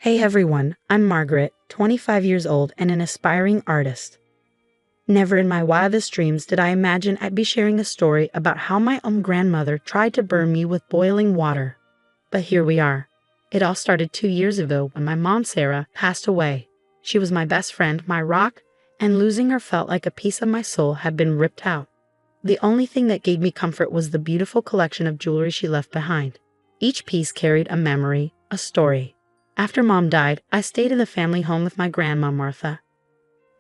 Hey everyone, I'm Margaret, 25 years old and an aspiring artist. Never in my wildest dreams did I imagine I'd be sharing a story about how my own grandmother tried to burn me with boiling water. But here we are. It all started 2 years ago when my mom, Sarah, passed away. She was my best friend, my rock, and losing her felt like a piece of my soul had been ripped out. The only thing that gave me comfort was the beautiful collection of jewelry she left behind. Each piece carried a memory, a story. After Mom died, I stayed in the family home with my grandma, Martha.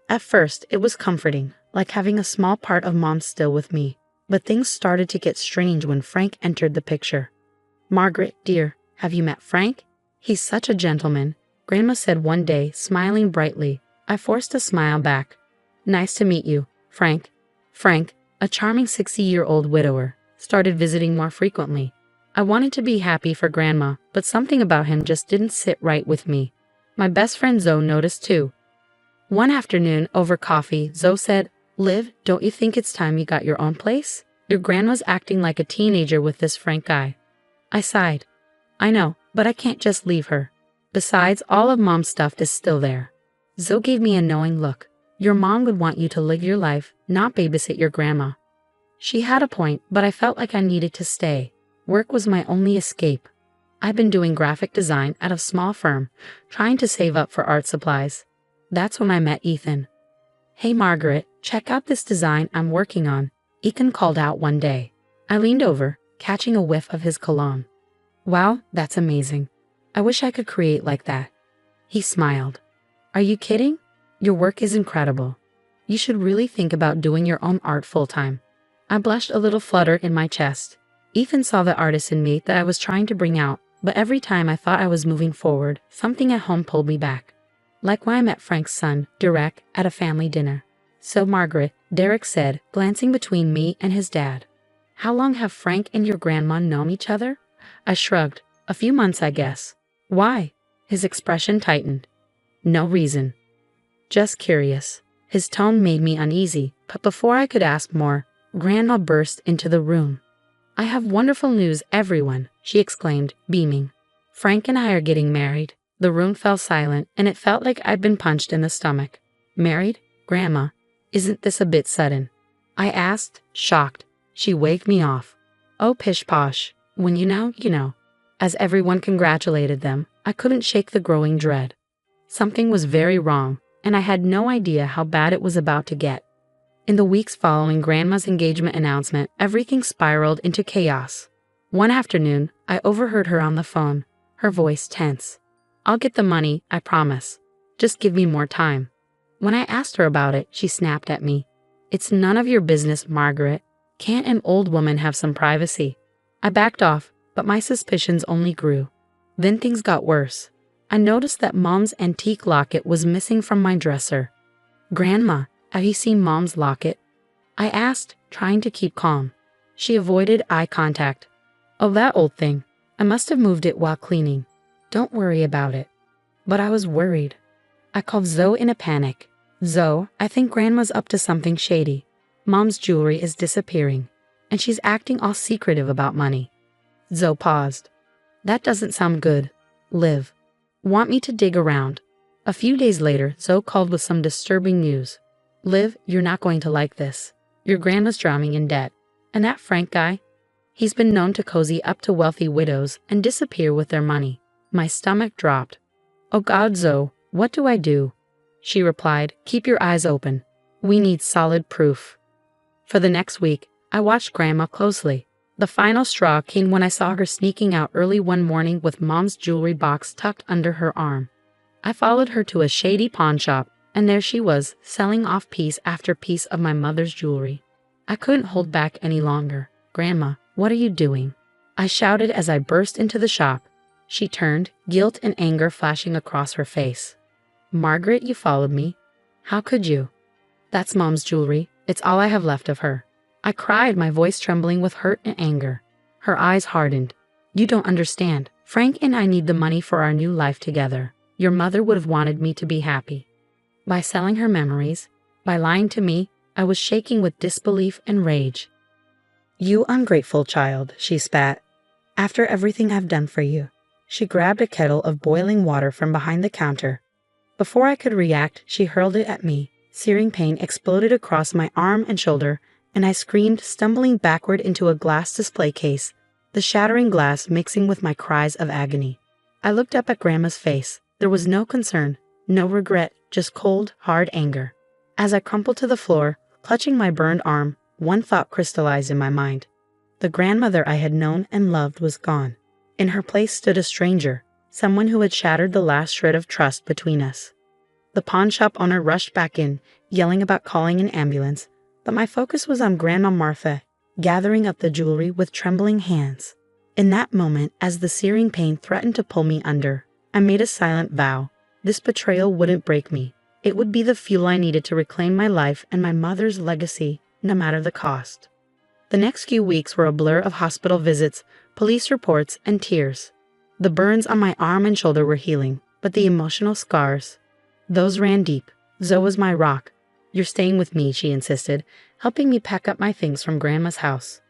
At first, it was comforting, like having a small part of Mom still with me. But things started to get strange when Frank entered the picture. "Margaret, dear, have you met Frank? He's such a gentleman," Grandma said one day, smiling brightly. I forced a smile back. "Nice to meet you, Frank." Frank, a charming 60-year-old widower, started visiting more frequently. I wanted to be happy for Grandma, but something about him just didn't sit right with me. My best friend Zoe noticed too. One afternoon, over coffee, Zoe said, "Liv, don't you think it's time you got your own place? Your grandma's acting like a teenager with this Frank guy." I sighed. "I know, but I can't just leave her. Besides, all of Mom's stuff is still there." Zoe gave me a knowing look. "Your mom would want you to live your life, not babysit your grandma." She had a point, but I felt like I needed to stay. Work was my only escape. I'd been doing graphic design at a small firm, trying to save up for art supplies. That's when I met Ethan. "Hey Margaret, check out this design I'm working on," Ethan called out one day. I leaned over, catching a whiff of his cologne. "Wow, that's amazing. I wish I could create like that." He smiled. "Are you kidding? Your work is incredible. You should really think about doing your own art full-time." I blushed a little flutter in my chest. Ethan saw the artist in me that I was trying to bring out, but every time I thought I was moving forward, something at home pulled me back. Like when I met Frank's son, Derek, at a family dinner. "So Margaret," Derek said, glancing between me and his dad. "How long have Frank and your grandma known each other?" I shrugged. "A few months, I guess." "Why?" His expression tightened. "No reason. Just curious." His tone made me uneasy, but before I could ask more, Grandma burst into the room. "I have wonderful news, everyone," she exclaimed, beaming. "Frank and I are getting married." The room fell silent, and it felt like I'd been punched in the stomach. "Married? Grandma, isn't this a bit sudden?" I asked, shocked. She waved me off. "Oh, pish-posh. When you know, you know." As everyone congratulated them, I couldn't shake the growing dread. Something was very wrong, and I had no idea how bad it was about to get. In the weeks following Grandma's engagement announcement, everything spiraled into chaos. One afternoon, I overheard her on the phone, her voice tense. "I'll get the money, I promise. Just give me more time." When I asked her about it, she snapped at me. "It's none of your business, Margaret. Can't an old woman have some privacy?" I backed off, but my suspicions only grew. Then things got worse. I noticed that Mom's antique locket was missing from my dresser. "Grandma, have you seen Mom's locket?" I asked, trying to keep calm. She avoided eye contact. "Oh, that old thing. I must have moved it while cleaning. Don't worry about it." But I was worried. I called Zoe in a panic. "Zoe, I think Grandma's up to something shady. Mom's jewelry is disappearing, and she's acting all secretive about money." Zoe paused. "That doesn't sound good. Liv, want me to dig around?" A few days later, Zoe called with some disturbing news. "Liv, you're not going to like this. Your grandma's drowning in debt. And that Frank guy? He's been known to cozy up to wealthy widows and disappear with their money." My stomach dropped. "Oh God, Zoe, what do I do?" She replied, "Keep your eyes open. We need solid proof." For the next week, I watched Grandma closely. The final straw came when I saw her sneaking out early one morning with Mom's jewelry box tucked under her arm. I followed her to a shady pawn shop, and there she was, selling off piece after piece of my mother's jewelry. I couldn't hold back any longer. "Grandma, what are you doing?" I shouted as I burst into the shop. She turned, guilt and anger flashing across her face. "Margaret, you followed me. How could you?" "That's Mom's jewelry. It's all I have left of her." I cried, my voice trembling with hurt and anger. Her eyes hardened. "You don't understand. Frank and I need the money for our new life together. Your mother would have wanted me to be happy." By selling her memories, by lying to me, I was shaking with disbelief and rage. "You ungrateful child," she spat. "After everything I've done for you." She grabbed a kettle of boiling water from behind the counter. Before I could react, she hurled it at me. Searing pain exploded across my arm and shoulder, and I screamed, stumbling backward into a glass display case, the shattering glass mixing with my cries of agony. I looked up at Grandma's face. There was no concern, no regret, just cold, hard anger. As I crumpled to the floor, clutching my burned arm, one thought crystallized in my mind. The grandmother I had known and loved was gone. In her place stood a stranger, someone who had shattered the last shred of trust between us. The pawn shop owner rushed back in, yelling about calling an ambulance, but my focus was on Grandma Martha, gathering up the jewelry with trembling hands. In that moment, as the searing pain threatened to pull me under, I made a silent vow. This betrayal wouldn't break me. It would be the fuel I needed to reclaim my life and my mother's legacy, no matter the cost. The next few weeks were a blur of hospital visits, police reports, and tears. The burns on my arm and shoulder were healing, but the emotional scars, those ran deep. Zoe was my rock. "You're staying with me," she insisted, helping me pack up my things from Grandma's house.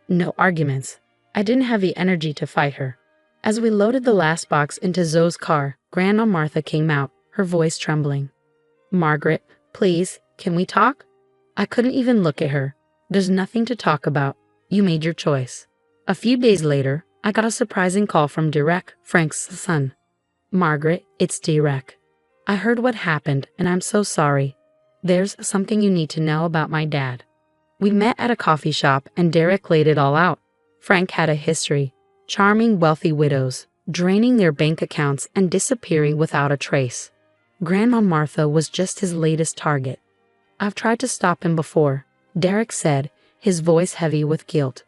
No arguments. I didn't have the energy to fight her. As we loaded the last box into Zoe's car, Grandma Martha came out, her voice trembling. "Margaret, please, can we talk?" I couldn't even look at her. "There's nothing to talk about. You made your choice." A few days later, I got a surprising call from Derek, Frank's son. "Margaret, it's Derek. I heard what happened, and I'm so sorry. There's something you need to know about my dad." We met at a coffee shop, and Derek laid it all out. Frank had a history. Charming, wealthy widows, draining their bank accounts and disappearing without a trace. Grandma Martha was just his latest target. "I've tried to stop him before," Derek said, his voice heavy with guilt.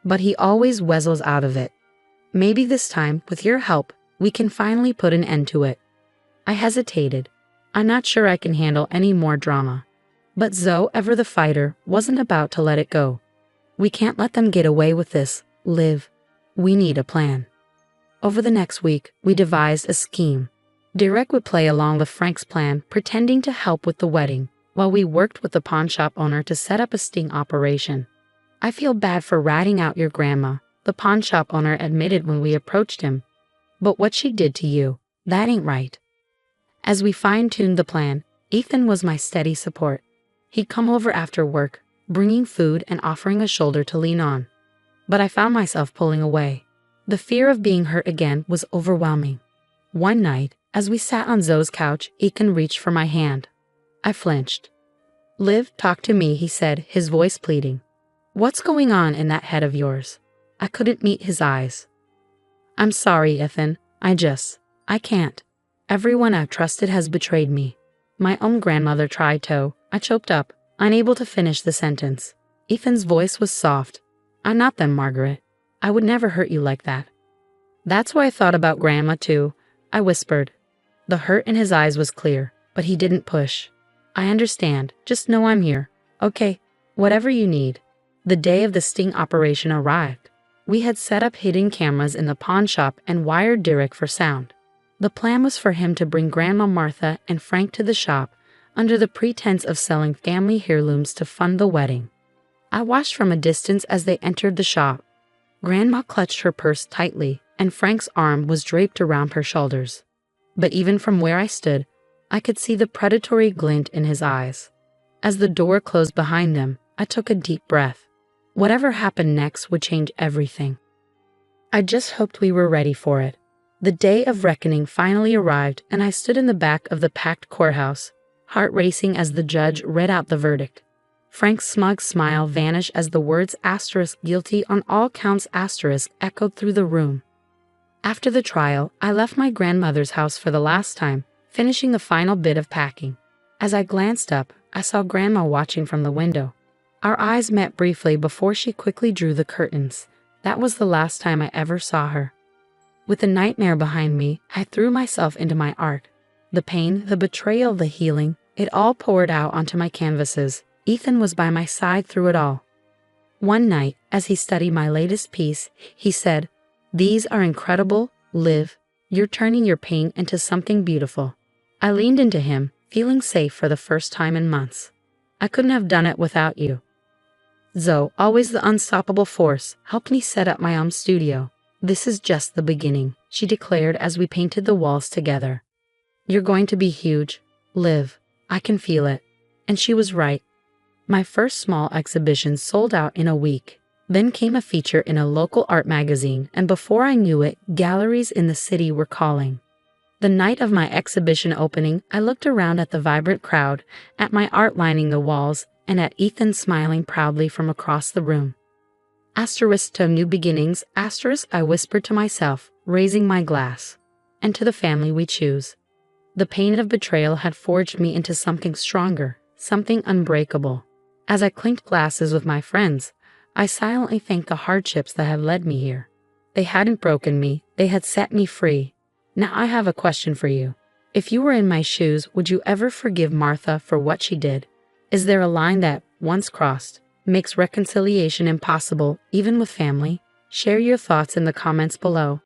"But he always weasels out of it. Maybe this time, with your help, we can finally put an end to it." I hesitated. I'm not sure I can handle any more drama. But Zoe, ever the fighter, wasn't about to let it go. "We can't let them get away with this, Liv. We need a plan." Over the next week, we devised a scheme. Derek would play along with Frank's plan, pretending to help with the wedding, while we worked with the pawn shop owner to set up a sting operation. "I feel bad for ratting out your grandma," the pawn shop owner admitted when we approached him. "But what she did to you, that ain't right." As we fine-tuned the plan, Ethan was my steady support. He'd come over after work, bringing food and offering a shoulder to lean on. But I found myself pulling away. The fear of being hurt again was overwhelming. One night, as we sat on Zoe's couch, Ethan reached for my hand. I flinched. "Liv, talk to me," he said, his voice pleading. "What's going on in that head of yours?" I couldn't meet his eyes. "I'm sorry, Ethan. I can't. Everyone I've trusted has betrayed me. My own grandmother tried to." I choked up, unable to finish the sentence. Ethan's voice was soft. "I'm not them, Margaret. I would never hurt you like that." "That's why I thought about Grandma too," I whispered. The hurt in his eyes was clear, but he didn't push. "I understand. Just know I'm here. Okay, whatever you need." The day of the sting operation arrived. We had set up hidden cameras in the pawn shop and wired Derek for sound. The plan was for him to bring Grandma Martha and Frank to the shop under the pretense of selling family heirlooms to fund the wedding. I watched from a distance as they entered the shop. Grandma clutched her purse tightly, and Frank's arm was draped around her shoulders. But even from where I stood, I could see the predatory glint in his eyes. As the door closed behind them, I took a deep breath. Whatever happened next would change everything. I just hoped we were ready for it. The day of reckoning finally arrived, and I stood in the back of the packed courthouse, heart racing as the judge read out the verdict. Frank's smug smile vanished as the words "guilty on all counts" echoed through the room. After the trial, I left my grandmother's house for the last time, finishing the final bit of packing. As I glanced up, I saw Grandma watching from the window. Our eyes met briefly before she quickly drew the curtains. That was the last time I ever saw her. With the nightmare behind me, I threw myself into my art. The pain, the betrayal, the healing, it all poured out onto my canvases. Ethan was by my side through it all. One night, as he studied my latest piece, he said, "These are incredible, Liv. You're turning your pain into something beautiful." I leaned into him, feeling safe for the first time in months. "I couldn't have done it without you." Zoe, always the unstoppable force, helped me set up my own studio. This is just the beginning, she declared as we painted the walls together. You're going to be huge, Liv. I can feel it. And she was right. My first small exhibition sold out in a week. Then came a feature in a local art magazine, and before I knew it, galleries in the city were calling. The night of my exhibition opening, I looked around at the vibrant crowd, at my art lining the walls, and at Ethan smiling proudly from across the room. Asterisk to new beginnings, asterisk, I whispered to myself, raising my glass. And to the family we choose. The pain of betrayal had forged me into something stronger, something unbreakable. As I clinked glasses with my friends, I silently thanked the hardships that had led me here. They hadn't broken me, they had set me free. Now I have a question for you. If you were in my shoes, would you ever forgive Martha for what she did? Is there a line that, once crossed, makes reconciliation impossible, even with family? Share your thoughts in the comments below.